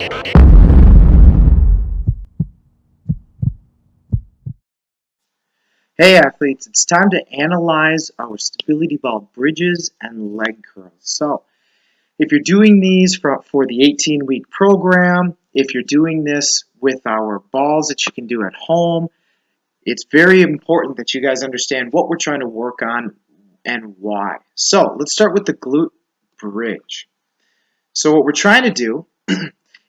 Hey athletes, it's time to analyze our stability ball bridges and leg curls. So, if you're doing these for the 18-week program, if you're doing this with our balls that you can do at home, it's very important that you guys understand what we're trying to work on and why. So, let's start with the glute bridge. So, what we're trying to do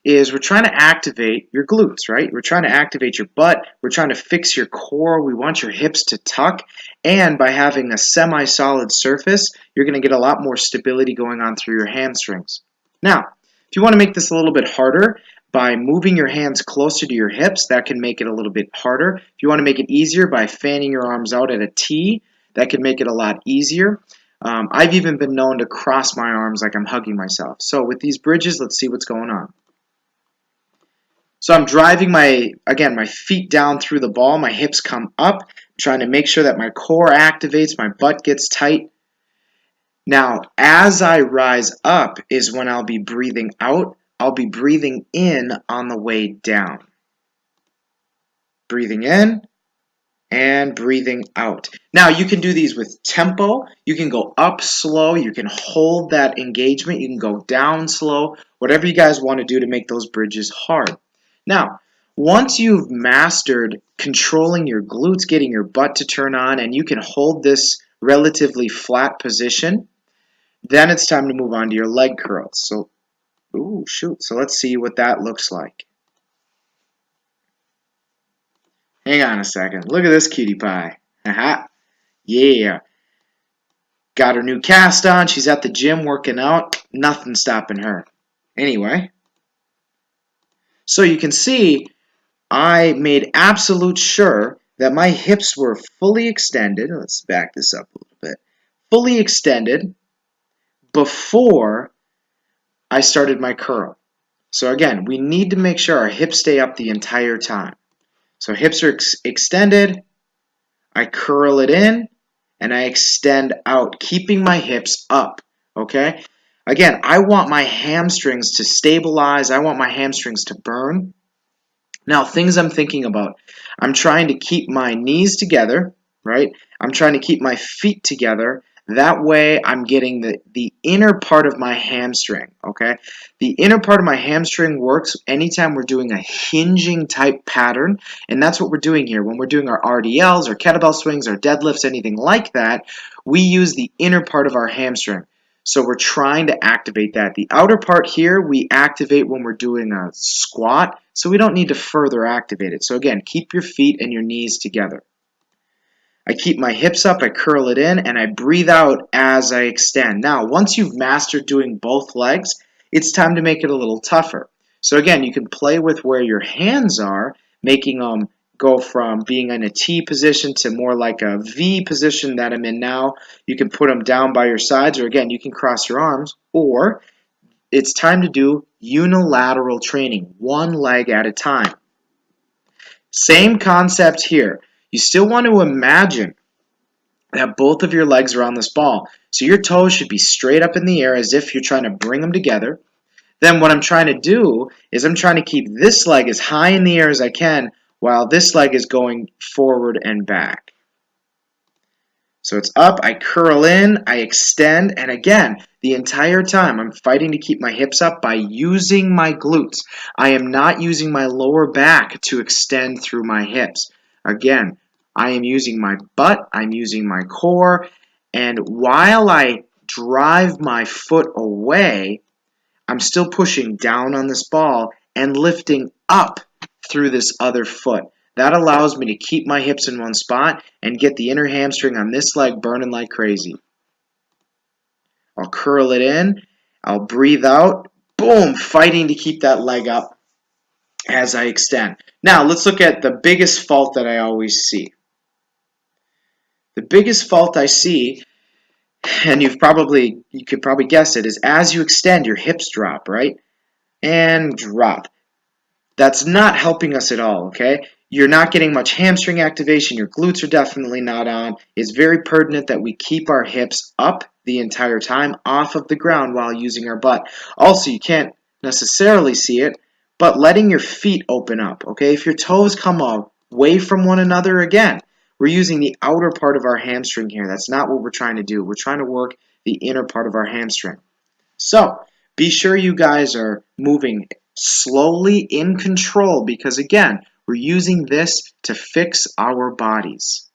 is we're trying to activate your glutes, right? We're trying to activate your butt. We're trying to fix your core. We want your hips to tuck. And by having a semi-solid surface, you're going to get a lot more stability going on through your hamstrings. Now, if you want to make this a little bit harder, by moving your hands closer to your hips, that can make it a little bit harder. If you want to make it easier, by fanning your arms out at a T, that can make it a lot easier. I've even been known to cross my arms like I'm hugging myself. So with these bridges, let's see what's going on. So I'm driving my feet down through the ball, my hips come up, trying to make sure that my core activates, my butt gets tight. Now, as I rise up is when I'll be breathing out. I'll be breathing in on the way down. Breathing in and breathing out. Now, you can do these with tempo. You can go up slow. You can hold that engagement. You can go down slow. Whatever you guys want to do to make those bridges hard. Now, once you've mastered controlling your glutes, getting your butt to turn on, and you can hold this relatively flat position, then it's time to move on to your leg curls. So, so let's see what that looks like. Hang on a second. Look at this cutie pie. Haha. Yeah. Got her new cast on. She's at the gym working out. Nothing stopping her. Anyway. So you can see I made absolute sure that my hips were fully extended. Let's back this up a little bit. Fully extended before I started my curl. So again, we need to make sure our hips stay up the entire time. So hips are extended, I curl it in, and I extend out, keeping my hips up, okay? Again, I want my hamstrings to stabilize. I want my hamstrings to burn. Now, things I'm thinking about. I'm trying to keep my knees together, right? I'm trying to keep my feet together. That way, I'm getting the inner part of my hamstring, okay? The inner part of my hamstring works anytime we're doing a hinging type pattern, and that's what we're doing here. When we're doing our RDLs, our kettlebell swings, our deadlifts, anything like that, we use the inner part of our hamstring. So we're trying to activate that. The outer part here, we activate when we're doing a squat, so we don't need to further activate it. So again, keep your feet and your knees together. I keep my hips up, I curl it in, and I breathe out as I extend. Now, once you've mastered doing both legs, it's time to make it a little tougher. So again, you can play with where your hands are, making them go from being in a T position to more like a V position that I'm in now. You can put them down by your sides, or again, you can cross your arms, or it's time to do unilateral training, one leg at a time. Same concept here. You still want to imagine that both of your legs are on this ball. So your toes should be straight up in the air as if you're trying to bring them together. Then what I'm trying to do is I'm trying to keep this leg as high in the air as I can while this leg is going forward and back. So it's up, I curl in, I extend, and again, the entire time I'm fighting to keep my hips up by using my glutes. I am not using my lower back to extend through my hips. Again, I am using my butt, I'm using my core, and while I drive my foot away, I'm still pushing down on this ball and lifting up through this other foot. That allows me to keep my hips in one spot and get the inner hamstring on this leg burning like crazy. I'll curl it in, I'll breathe out, boom, fighting to keep that leg up as I extend. Now, let's look at the biggest fault that I always see. The biggest fault I see, and you could probably guess it, is as you extend, your hips drop, right? And drop. That's not helping us at all, okay? You're not getting much hamstring activation. Your glutes are definitely not on. It's very pertinent that we keep our hips up the entire time off of the ground while using our butt. Also, you can't necessarily see it, but letting your feet open up, okay? If your toes come away from one another, again, we're using the outer part of our hamstring here. That's not what we're trying to do. We're trying to work the inner part of our hamstring. So, be sure you guys are moving slowly in control because, again, we're using this to fix our bodies.